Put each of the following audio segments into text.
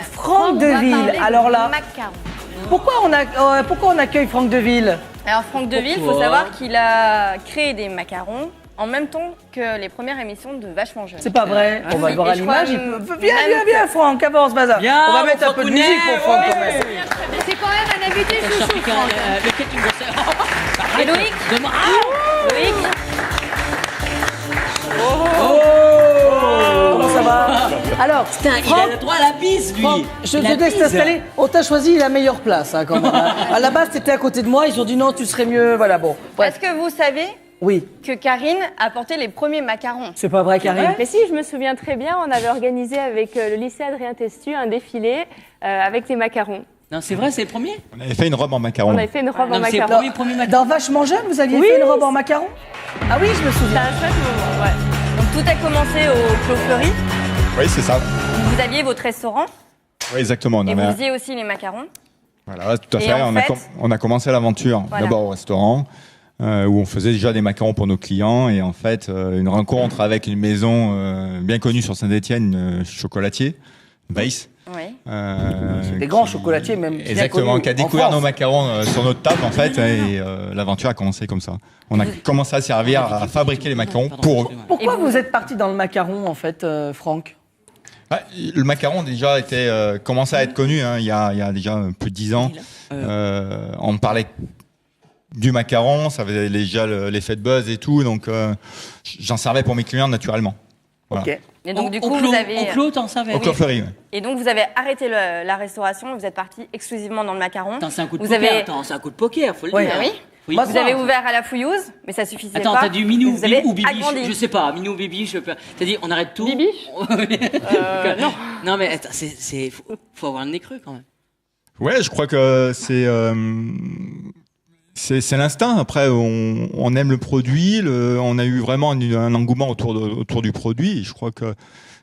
Franck Deville. Alors là, macarons. pourquoi on accueille Franck Deville? Alors Franck Deville, il faut savoir qu'il a créé des macarons en même temps que les premières émissions de Vachement Jeune. C'est pas vrai. On va le voir à Et je crois l'image. même Viens, Franck, avance, Baza. Viens, On va mettre un peu de Francounet, musique pour Franck quand même. C'est quand même un invité chouchou, Franck. Lequel tu me conseilles? Et Loïc Loïc Comment ça va? Alors, Putain, il Franck, a le droit à la bise, lui. Franck, je La te laisse bise. t'installer. On t'a choisi la meilleure place, hein, quand même. À la base, t'étais à côté de moi. Ils ont dit non, tu serais mieux. Voilà, bon. Est-ce que vous savez Oui. que Karine a porté les premiers macarons? C'est pas vrai, Karine? Mais si, je me souviens très bien, on avait organisé avec le lycée Adrien Testu un défilé avec les macarons. Non, c'est vrai, c'est le premier. On avait fait une robe en macaron. On avait fait une robe en Non, mais c'est le macarons. premier macaron. Dans Vachement Jeune, vous aviez Oui. fait une robe en macaron? Ah oui, je me C'est souviens. un chouette moment, ouais. Donc tout a commencé au Clos Fleury. Oui, c'est ça. Vous aviez votre restaurant Oui, exactement. On et avait- vous faisiez aussi les macarons. Voilà, tout à Et fait. en fait- On a commencé l'aventure Voilà. d'abord au restaurant, où on faisait déjà des macarons pour nos clients. Et en fait, une rencontre avec une maison bien connue sur Saint-Étienne, chocolatier, Weiss. Oui. Des grands chocolatiers, même. bien Exactement, connus qui a en découvert France. nos macarons sur notre table, en fait. Et l'aventure a commencé comme ça. On a commencé à servir, à fabriquer les macarons pour eux. Pourquoi Et vous- vous êtes parti dans le macaron, en fait, Franck? Ouais, le macaron déjà était commençait à être connu il y a déjà plus de 10 ans. On parlait du macaron, ça faisait déjà l'effet de buzz et tout, donc j'en servais pour mes clients naturellement. Voilà. Ok. Et donc du Au coup Clos- vous avez Au Clos, t'en savais. Au Clos Fleury, ouais. et donc vous avez arrêté la restauration et vous êtes parti exclusivement dans le macaron. Attends, c'est un coup de Vous poker. avez- Attends, c'est un coup de poker, faut le Ouais. dire. Ah oui. Oui. Moi, Vous avez ouvert à la fouilleuse, mais ça suffisait Attends, pas. t'as dit Minou Et vous avez ou Bibiche, agrandi. je sais pas, Minou, Bibiche, je sais pas. T'as dit on arrête tout. Bibiche Non. Non, mais attends, faut avoir le nez creux quand même. Ouais, je crois que c'est l'instinct. Après, on aime le produit, on a eu vraiment un engouement autour du produit. Et je crois que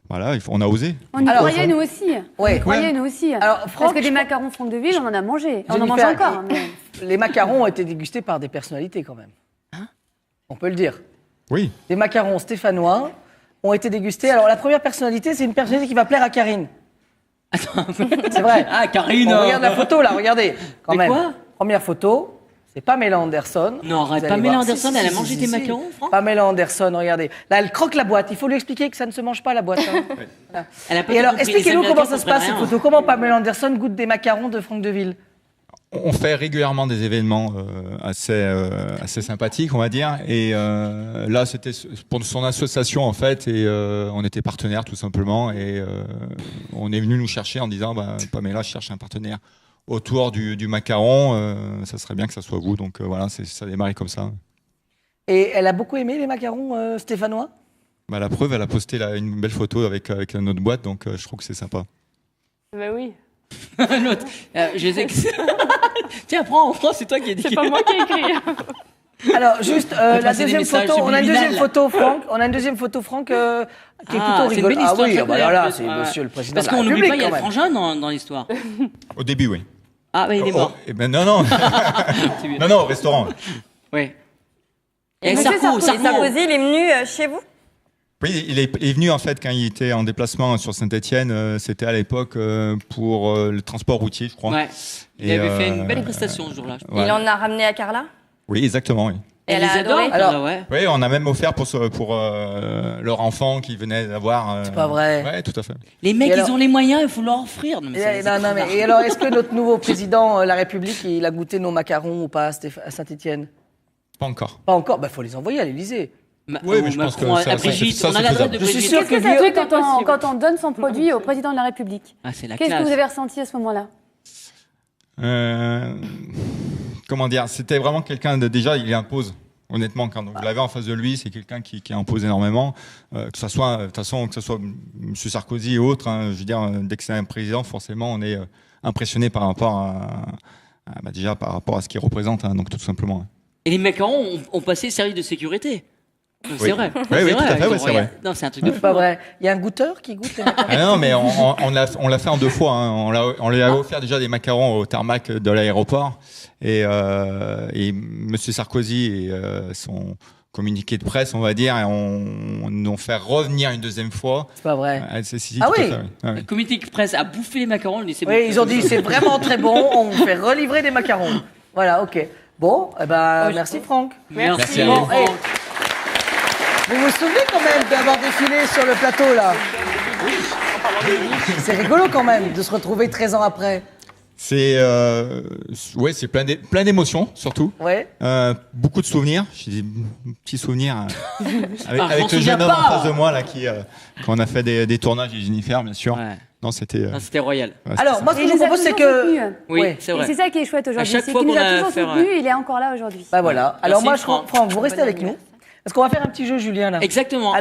voilà, on a osé. On y Alors, croyait, nous aussi. Ouais. On y croyait, nous aussi. Alors, Parce Franck, que des macarons Franck Deville, on en a mangé. On en mange Jennifer, encore. Mais... Les macarons ont été dégustés par des personnalités, quand même. On peut le dire. Oui. Les macarons stéphanois ont été dégustés. Alors, la première personnalité, c'est une personnalité qui va plaire à Karine. C'est vrai. Ah, Karine. On regarde la photo, là, regardez. Quand Mais même. quoi Première photo, c'est Pamela Anderson. Non, arrête, Vous allez Pamela voir. Anderson, elle a mangé tes macarons, Franck Pamela Anderson, regardez. Là, elle croque la boîte. Il faut lui expliquer que ça ne se mange pas, la boîte. hein. Voilà. Elle a pas Et alors, compris, les expliquez-nous Américains comment ça se passe, comprennent cette rien. photo. Comment Pamela Anderson goûte des macarons de Franck Deville? On fait régulièrement des événements assez sympathiques, on va dire. Et là, c'était pour son association, en fait, et on était partenaires, tout simplement. Et on est venu nous chercher en disant, Pamela cherche un partenaire autour du macaron. Ça serait bien que ça soit vous. Donc voilà, ça a démarré comme ça. Et elle a beaucoup aimé les macarons stéphanois? La preuve, elle a posté là, une belle photo avec notre boîte, donc je trouve que c'est sympa. Bah oui. L'autre, je sais que tiens, prends, c'est toi qui as dit. C'est pas moi qui ai écrit. Alors, juste la passer des deuxième messages photo. On a une subliminales. deuxième photo, Franck. On a une deuxième photo, Franck, qui est plutôt c'est une rigolote. belle Ah histoire. oui, ça ah bah plaît, là, en plus. c'est monsieur le président Parce de la qu'on n'oublie pas, il y a le République, quand frangin dans l'histoire. Au début, oui. Ah, bah il est mort. Eh ben, non. C'est bien. non, au restaurant. Ouais. Et Et Monsieur Sarko, Sarkozy, il est venu chez vous? Oui, il est venu en fait quand il était en déplacement sur Saint-Étienne. C'était à l'époque pour le transport routier, je crois. Ouais. Il Et, avait fait une belle prestation ce jour-là. Ouais. Il en a ramené à Carla? Oui, exactement. Oui. Et elle les a adore, adoré? Carla, ouais. Oui, on a même offert pour leur enfant qui venait d'avoir. C'est pas vrai. Ouais, tout à fait. Les mecs, Et alors- ils ont les moyens, il faut leur offrir. Non, mais c'est Non, non, mais et alors, est-ce que notre nouveau président, la République, il a goûté nos macarons ou pas à Saint-Étienne? Pas encore. Pas encore. Faut les envoyer à l'Élysée. Oui, mais je pense que ça, à Brigitte, ça, on a c'est l'adresse faisable. de Je suis Brigitte. sûr Qu'est-ce que que ça Vieux- fait quand on donne son produit au président de la République? Ah, c'est la Qu'est-ce que classe. vous avez ressenti à ce moment-là? Comment dire, c'était vraiment quelqu'un de déjà, il impose. Honnêtement, quand vous l'avez en face de lui, c'est quelqu'un qui impose énormément. Que ça soit, de toute façon, que ce soit M. Sarkozy et autres. Je veux dire, dès que c'est un président, forcément, on est impressionné par rapport déjà par rapport à ce qu'il représente. Donc tout simplement. Et les macarons ont passé le service de sécurité. Donc, Oui. C'est vrai. Oui, C'est oui, vrai, tout à fait, ils ouais, ont c'est rien- vrai. Non, c'est un truc de C'est fou. pas vrai. Il y a un goûteur qui goûte les macarons. Ah non, mais on l'a fait en 2 fois. On lui a offert déjà des macarons au tarmac de l'aéroport. Et Monsieur Sarkozy et communiqué de presse, on va dire, et on nous fait revenir une deuxième fois. C'est pas vrai. Si, Ah tout à oui. fait, oui. Ah, oui. Le comité de presse a bouffé les macarons. C'est Oui, ils ont dit c'est vraiment très bon, on fait relivrer des macarons. Voilà, ok. Bon, eh ben, merci Franck. Merci à Bon, vous. hey, vous vous souvenez quand même d'avoir défilé sur le plateau là? C'est rigolo quand même de se retrouver 13 ans après. C'est c'est plein d'émotions surtout. Ouais. Beaucoup de souvenirs. J'ai des petits souvenirs avec, Ah, je m'en avec le souviens jeune homme en pas. face de moi là qui quand on a fait des tournages et Jennifer bien sûr. Ouais. Non, c'était Non, c'était royal. ouais, Alors, moi ce Et que je il vous les a propose c'est toujours que. soutenus. Oui, Ouais. c'est Et vrai. c'est ça qui est chouette aujourd'hui, chaque c'est fois qu'il nous qu'on a a toujours affaire à- soutenus, il est encore là aujourd'hui. Bah voilà. Alors Merci, moi, Franck. Franck, vous restez avec nous. Parce qu'on va faire un petit jeu, Julien là. Exactement.